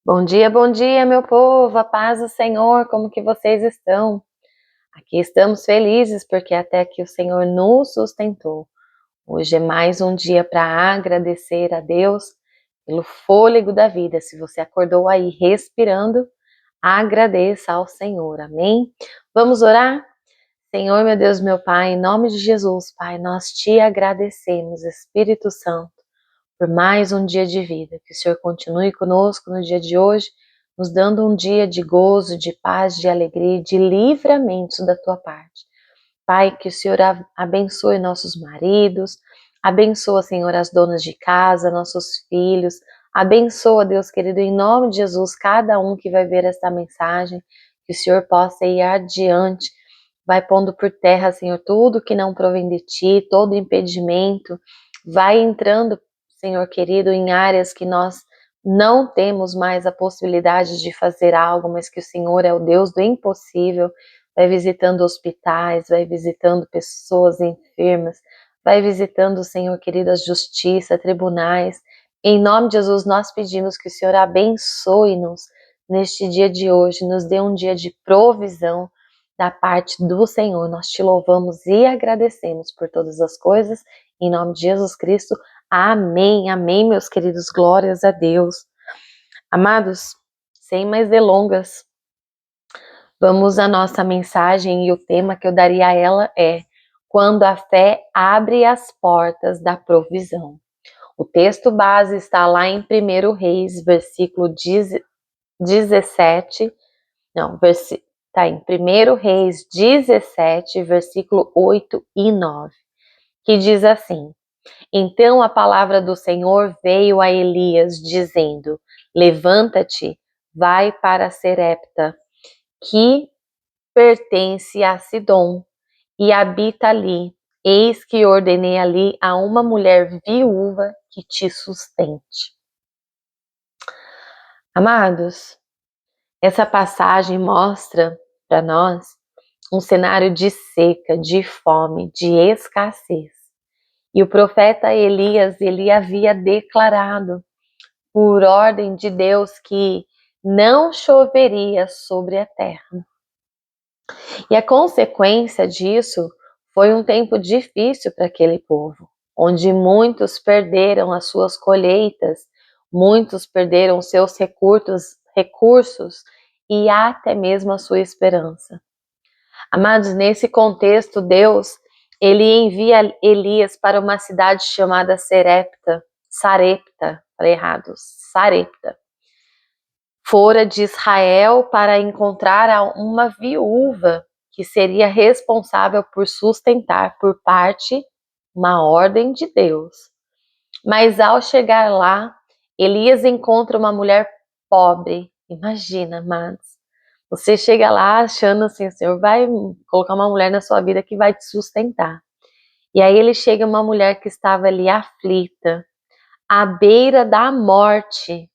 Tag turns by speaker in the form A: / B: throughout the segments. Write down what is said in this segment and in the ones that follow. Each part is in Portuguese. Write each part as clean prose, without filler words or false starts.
A: Bom dia, meu povo, a paz do Senhor, como que vocês estão? Aqui estamos felizes porque até aqui o Senhor nos sustentou. Hoje é mais um dia para agradecer a Deus pelo fôlego da vida. Se você acordou aí respirando, agradeça ao Senhor, amém? Vamos orar? Senhor, meu Deus, meu Pai, em nome de Jesus, Pai, nós te agradecemos, Espírito Santo, por mais um dia de vida. Que o Senhor continue conosco no dia de hoje, nos dando um dia de gozo, de paz, de alegria, de livramento da tua parte. Pai, que o Senhor abençoe nossos maridos, abençoa, Senhor, as donas de casa, nossos filhos, abençoa, Deus querido, em nome de Jesus, cada um que vai ver esta mensagem, que o Senhor possa ir adiante, vai pondo por terra, Senhor, tudo que não provém de Ti, todo impedimento, vai entrando, Senhor querido, em áreas que nós não temos mais a possibilidade de fazer algo, mas que o Senhor é o Deus do impossível, vai visitando hospitais, vai visitando pessoas enfermas, vai visitando, Senhor querido, a justiça, tribunais. Em nome de Jesus, nós pedimos que o Senhor abençoe-nos neste dia de hoje, nos dê um dia de provisão da parte do Senhor. Nós te louvamos e agradecemos por todas as coisas. Em nome de Jesus Cristo, amém, amém, meus queridos, glórias a Deus. Amados, sem mais delongas, vamos à nossa mensagem e o tema que eu daria a ela é: quando a fé abre as portas da provisão. O texto base está lá em 1 Reis, versículo 17, está em 1 Reis 17, versículo 8 e 9, que diz assim: Então a palavra do Senhor veio a Elias, dizendo: Levanta-te, vai para Serepta, que pertence a Sidom, e habita ali. Eis que ordenei ali a uma mulher viúva que te sustente. Amados, essa passagem mostra para nós um cenário de seca, de fome, de escassez. E o profeta Elias, ele havia declarado por ordem de Deus que não choveria sobre a terra. E a consequência disso foi um tempo difícil para aquele povo, onde muitos perderam as suas colheitas, muitos perderam seus recursos e até mesmo a sua esperança. Amados, nesse contexto, Deus, ele envia Elias para uma cidade chamada Sarepta, fora de Israel para encontrar uma viúva que seria responsável por sustentar por parte uma ordem de Deus. Mas ao chegar lá, Elias encontra uma mulher pobre. Imagina, amados. Você chega lá achando assim, o Senhor vai colocar uma mulher na sua vida que vai te sustentar. E aí ele chega uma mulher que estava ali aflita, à beira da morte,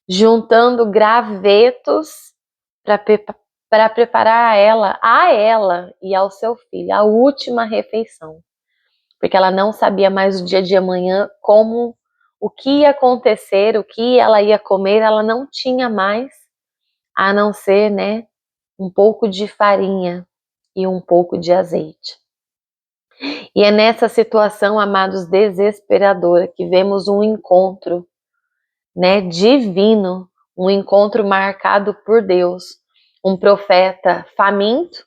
A: juntando gravetos para preparar a ela e ao seu filho a última refeição. Porque ela não sabia mais o dia de amanhã o que ia acontecer, o que ela ia comer, ela não tinha mais, a não ser, né, um pouco de farinha e um pouco de azeite. E é nessa situação, amados, desesperadora, que vemos um encontro, né, divino, um encontro marcado por Deus, um profeta faminto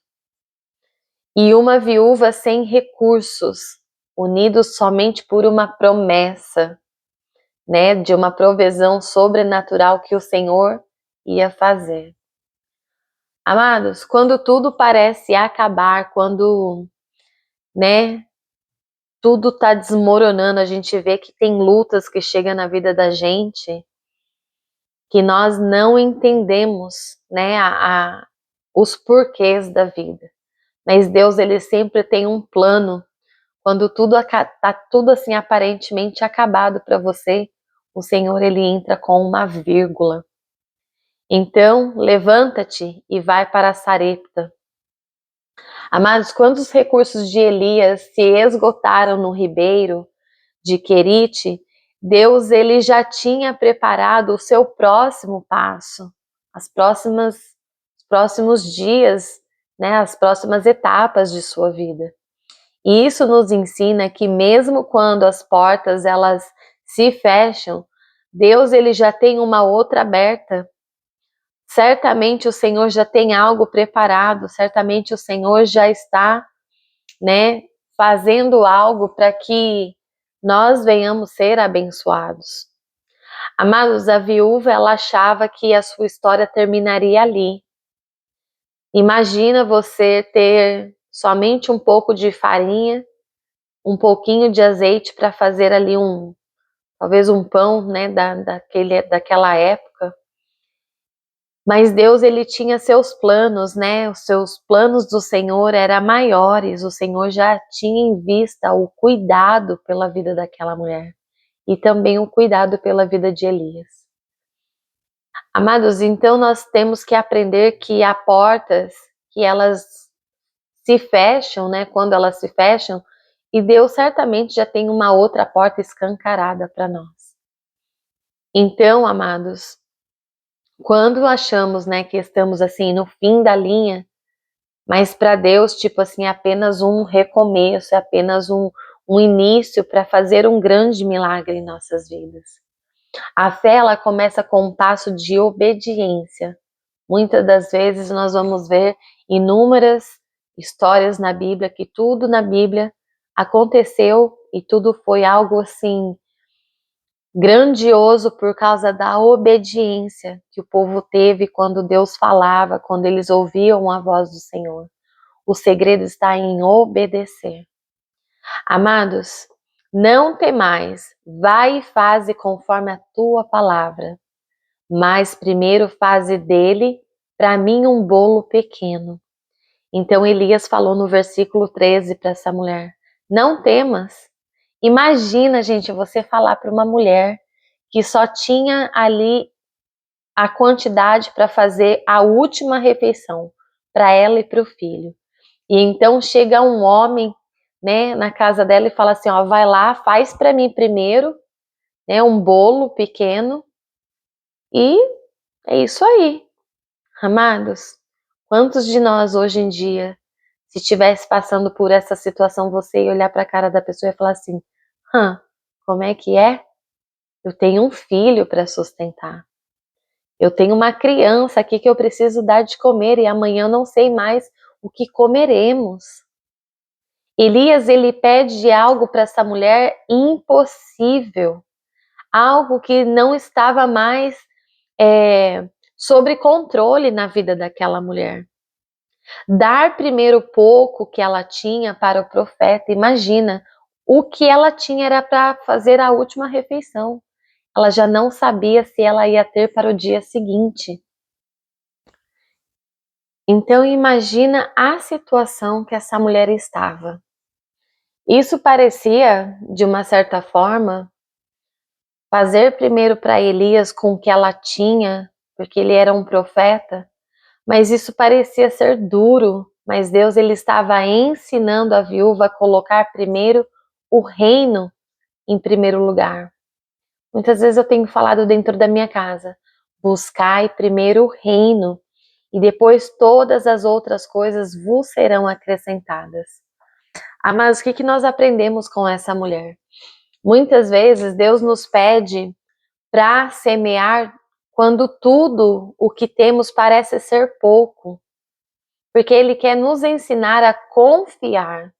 A: e uma viúva sem recursos, unidos somente por uma promessa, né, de uma provisão sobrenatural que o Senhor ia fazer. Amados, quando tudo parece acabar, quando, né, tudo está desmoronando, a gente vê que tem lutas que chegam na vida da gente que nós não entendemos, né, os porquês da vida. Mas Deus, ele sempre tem um plano. Quando tá tudo assim aparentemente acabado para você, o Senhor, ele entra com uma vírgula. Então, levanta-te e vai para Sarepta. Amados, quando os recursos de Elias se esgotaram no ribeiro de Querite, Deus ele já tinha preparado o seu próximo passo, os próximos dias, né, as próximas etapas de sua vida. E isso nos ensina que mesmo quando as portas elas se fecham, Deus ele já tem uma outra aberta. Certamente o Senhor já tem algo preparado, certamente o Senhor já está, né, fazendo algo para que nós venhamos ser abençoados. Amados, a viúva ela achava que a sua história terminaria ali. Imagina você ter somente um pouco de farinha, um pouquinho de azeite para fazer ali talvez um pão, né, daquela época. Mas Deus ele tinha seus planos, né? Os seus planos do Senhor eram maiores. O Senhor já tinha em vista o cuidado pela vida daquela mulher e também o cuidado pela vida de Elias. Amados, então nós temos que aprender que há portas que elas se fecham, né? Quando elas se fecham, e Deus certamente já tem uma outra porta escancarada para nós. Então, amados, quando achamos, né, que estamos assim no fim da linha, mas para Deus, tipo assim, é apenas um recomeço, é apenas um início para fazer um grande milagre em nossas vidas. A fé, ela começa com um passo de obediência. Muitas das vezes nós vamos ver inúmeras histórias na Bíblia, que tudo na Bíblia aconteceu e tudo foi algo assim grandioso por causa da obediência que o povo teve quando Deus falava, quando eles ouviam a voz do Senhor. O segredo está em obedecer. Amados, não temais, vai e faze conforme a tua palavra, mas primeiro faze dele, para mim, um bolo pequeno. Então Elias falou no versículo 13 para essa mulher, não temas. Imagina, gente, você falar para uma mulher que só tinha ali a quantidade para fazer a última refeição para ela e para o filho. E então chega um homem, né, na casa dela e fala assim, ó, vai lá, faz para mim primeiro, né, um bolo pequeno, e é isso aí. Amados, quantos de nós hoje em dia, se estivesse passando por essa situação, você ia olhar para a cara da pessoa e falar assim, como é que é? Eu tenho um filho para sustentar. Eu tenho uma criança aqui que eu preciso dar de comer e amanhã eu não sei mais o que comeremos. Elias, ele pede algo para essa mulher impossível, algo que não estava mais sob controle na vida daquela mulher. Dar primeiro pouco que ela tinha para o profeta, imagina, o que ela tinha era para fazer a última refeição. Ela já não sabia se ela ia ter para o dia seguinte. Então imagina a situação que essa mulher estava. Isso parecia, de uma certa forma, fazer primeiro para Elias com o que ela tinha, porque ele era um profeta, mas isso parecia ser duro, mas Deus ele estava ensinando a viúva a colocar primeiro o reino em primeiro lugar. Muitas vezes eu tenho falado dentro da minha casa, buscai primeiro o reino e depois todas as outras coisas vos serão acrescentadas. Mas o que nós aprendemos com essa mulher? Muitas vezes Deus nos pede para semear quando tudo o que temos parece ser pouco, porque Ele quer nos ensinar a confiar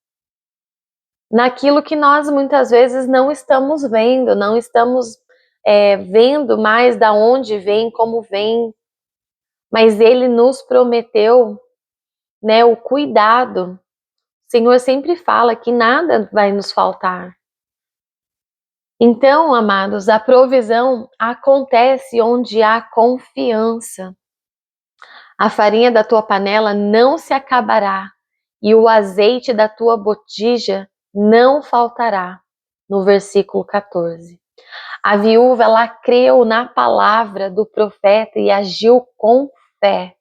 A: naquilo que nós muitas vezes não estamos vendo, não estamos vendo mais da onde vem, como vem, mas Ele nos prometeu, né, o cuidado. O Senhor sempre fala que nada vai nos faltar. Então, amados, a provisão acontece onde há confiança. A farinha da tua panela não se acabará e o azeite da tua botija não faltará. No versículo 14. A viúva, ela creu na palavra do profeta e agiu com fé.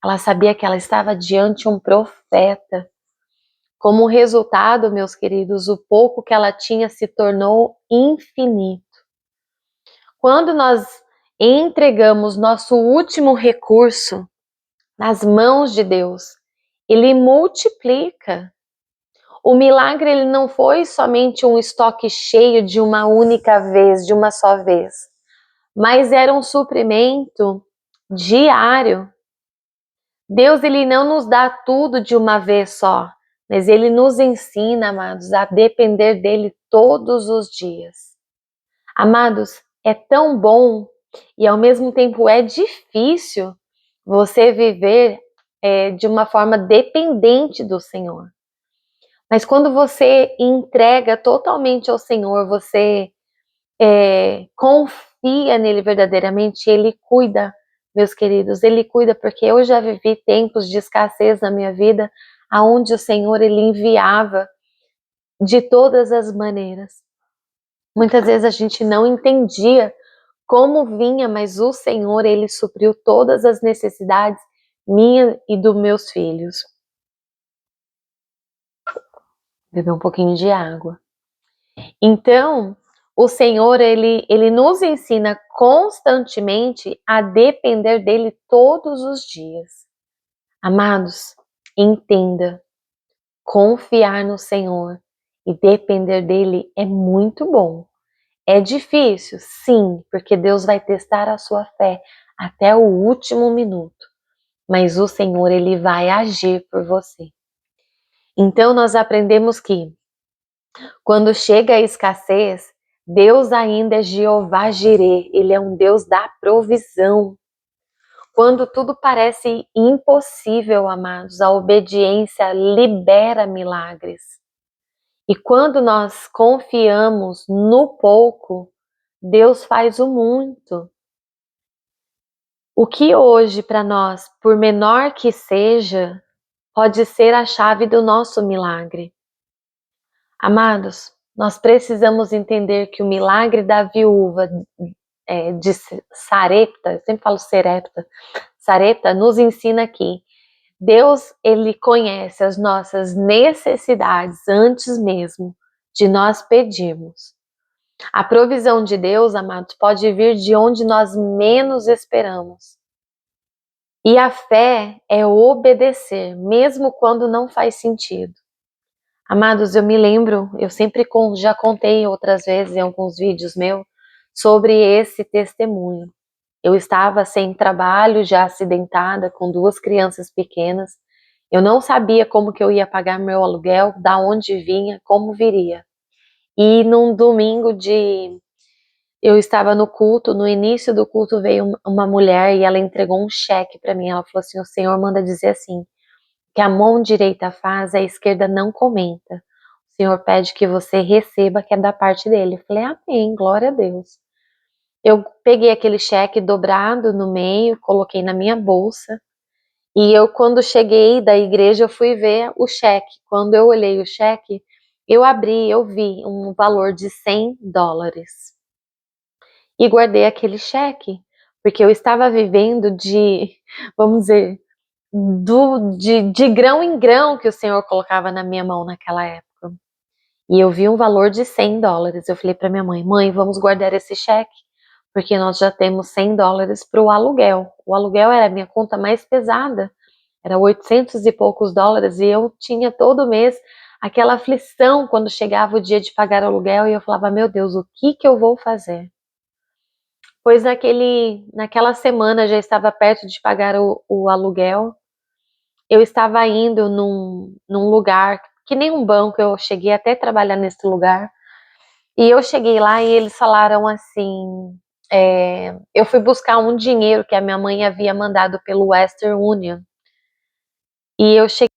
A: Ela sabia que ela estava diante de um profeta. Como resultado, meus queridos, o pouco que ela tinha se tornou infinito. Quando nós entregamos nosso último recurso nas mãos de Deus, Ele multiplica. O milagre ele não foi somente um estoque cheio de uma única vez, de uma só vez, mas era um suprimento diário. Deus ele não nos dá tudo de uma vez só, mas Ele nos ensina, amados, a depender dEle todos os dias. Amados, é tão bom e ao mesmo tempo é difícil você viver de uma forma dependente do Senhor. Mas quando você entrega totalmente ao Senhor, você confia nele verdadeiramente, Ele cuida, meus queridos, Ele cuida, porque eu já vivi tempos de escassez na minha vida, aonde o Senhor Ele enviava de todas as maneiras. Muitas vezes a gente não entendia como vinha, mas o Senhor Ele supriu todas as necessidades minha e dos meus filhos. Beber um pouquinho de água. Então, o Senhor, ele nos ensina constantemente a depender dele todos os dias. Amados, entenda, confiar no Senhor e depender dele é muito bom. É difícil? Sim, porque Deus vai testar a sua fé até o último minuto. Mas o Senhor, ele vai agir por você. Então, nós aprendemos que quando chega a escassez, Deus ainda é Jeová Jireh, Ele é um Deus da provisão. Quando tudo parece impossível, amados, a obediência libera milagres. E quando nós confiamos no pouco, Deus faz o muito. O que hoje para nós, por menor que seja, pode ser a chave do nosso milagre. Amados, nós precisamos entender que o milagre da viúva de Sarepta, eu sempre falo Serepta, Sarepta nos ensina que Deus, Ele conhece as nossas necessidades antes mesmo de nós pedirmos. A provisão de Deus, amados, pode vir de onde nós menos esperamos. E a fé é obedecer, mesmo quando não faz sentido. Amados, eu me lembro, eu sempre já contei outras vezes em alguns vídeos meus sobre esse testemunho. Eu estava sem trabalho, já acidentada, com 2 crianças pequenas. Eu não sabia como que eu ia pagar meu aluguel, da onde vinha, como viria. E num domingo eu estava no culto, no início do culto veio uma mulher e ela entregou um cheque para mim. Ela falou assim: o Senhor manda dizer assim, que a mão direita faz, a esquerda não comenta. O Senhor pede que você receba, que é da parte dele. Eu falei, amém, glória a Deus. Eu peguei aquele cheque dobrado no meio, coloquei na minha bolsa. E eu, quando cheguei da igreja, eu fui ver o cheque. Quando eu olhei o cheque, eu abri, eu vi um valor de $100. E guardei aquele cheque, porque eu estava vivendo vamos dizer, de grão em grão que o Senhor colocava na minha mão naquela época. E eu vi um valor de $100. Eu falei para minha mãe, mãe, vamos guardar esse cheque, porque nós já temos $100 para o aluguel. O aluguel era a minha conta mais pesada, era 800 e poucos dólares, e eu tinha todo mês aquela aflição quando chegava o dia de pagar o aluguel, e eu falava, meu Deus, o que eu vou fazer? Pois naquela semana já estava perto de pagar o aluguel. Eu estava indo num lugar, que nem um banco, eu cheguei até a trabalhar nesse lugar, e eu cheguei lá e eles falaram assim, eu fui buscar um dinheiro que a minha mãe havia mandado pelo Western Union, e eu cheguei